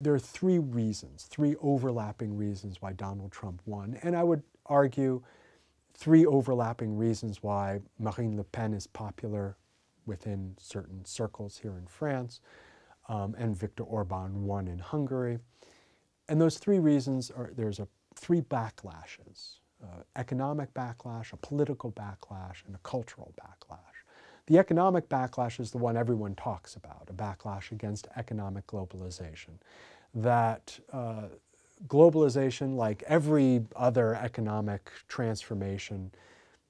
There are three reasons, three overlapping reasons why Donald Trump won, and I would argue three overlapping reasons why Marine Le Pen is popular within certain circles here in France, and Viktor Orban won in Hungary. And those three reasons are, there's three backlashes: economic backlash, a political backlash, and a cultural backlash. The economic backlash is the one everyone talks about, a backlash against economic globalization. That globalization, like every other economic transformation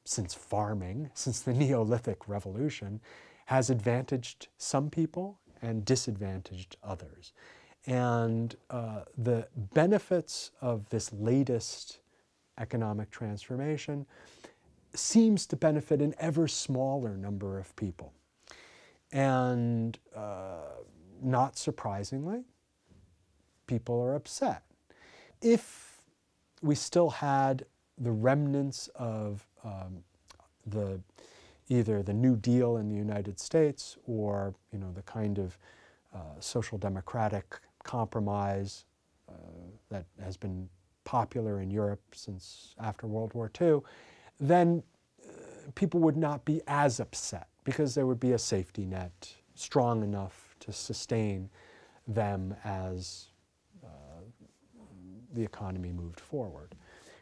since farming, since the Neolithic Revolution, has advantaged some people and disadvantaged others. And the benefits of this latest economic transformation seems to benefit an ever smaller number of people. And not surprisingly, people are upset. If we still had the remnants of either the New Deal in the United States or the kind of social democratic compromise that has been popular in Europe since after World War II, then people would not be as upset because there would be a safety net strong enough to sustain them as the economy moved forward.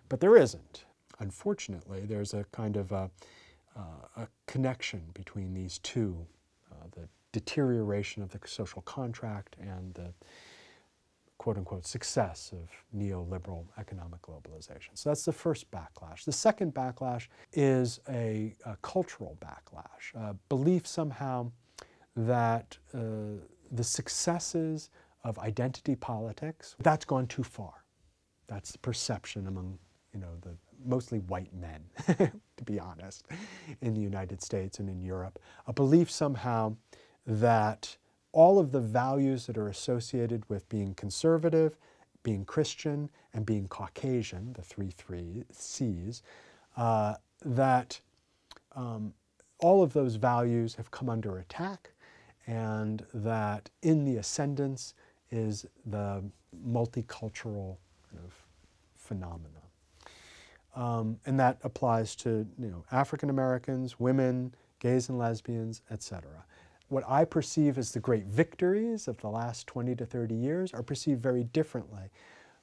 But there isn't. Unfortunately, there's a kind of a connection between these two, the deterioration of the social contract and the quote-unquote success of neoliberal economic globalization. So that's the first backlash. The second backlash is a cultural backlash, a belief somehow that the successes of identity politics, that's gone too far. That's the perception among the mostly white men, to be honest, in the United States and in Europe. A belief somehow that all of the values that are associated with being conservative, being Christian, and being Caucasian, the three C's, that all of those values have come under attack, and that in the ascendance is the multicultural kind of phenomena. And that applies to African Americans, women, gays and lesbians, etc. What I perceive as the great victories of the last 20 to 30 years are perceived very differently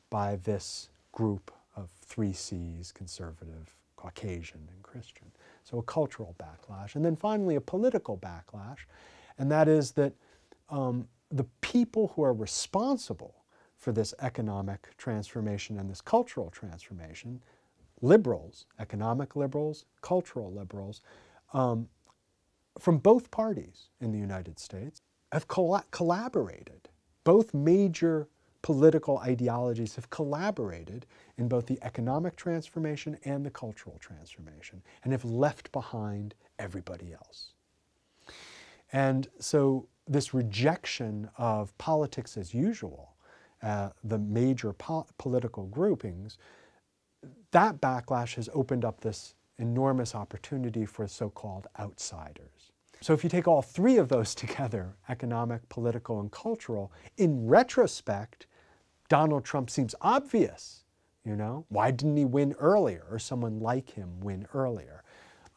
by this group of three C's: conservative, Caucasian, and Christian. So a cultural backlash. And then finally a political backlash, and that is that the people who are responsible for this economic transformation and this cultural transformation, liberals, economic liberals, cultural liberals, from both parties in the United States, have collaborated. Both major political ideologies have collaborated in both the economic transformation and the cultural transformation, and have left behind everybody else. And so this rejection of politics as usual, the major political groupings, that backlash has opened up this enormous opportunity for so-called outsiders. So if you take all three of those together, economic, political, and cultural, in retrospect, Donald Trump seems obvious. Why didn't he win earlier, or someone like him win earlier?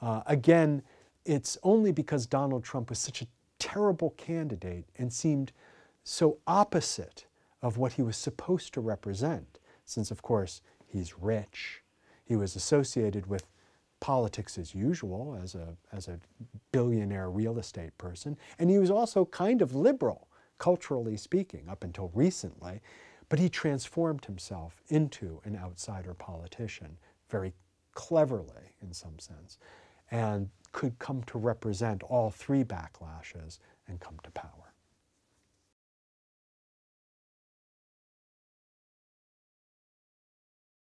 Again, it's only because Donald Trump was such a terrible candidate and seemed so opposite of what he was supposed to represent, since of course he's rich. He was associated with politics as usual as a billionaire real estate person, and he was also kind of liberal, culturally speaking, up until recently, but he transformed himself into an outsider politician very cleverly in some sense, and could come to represent all three backlashes and come to power.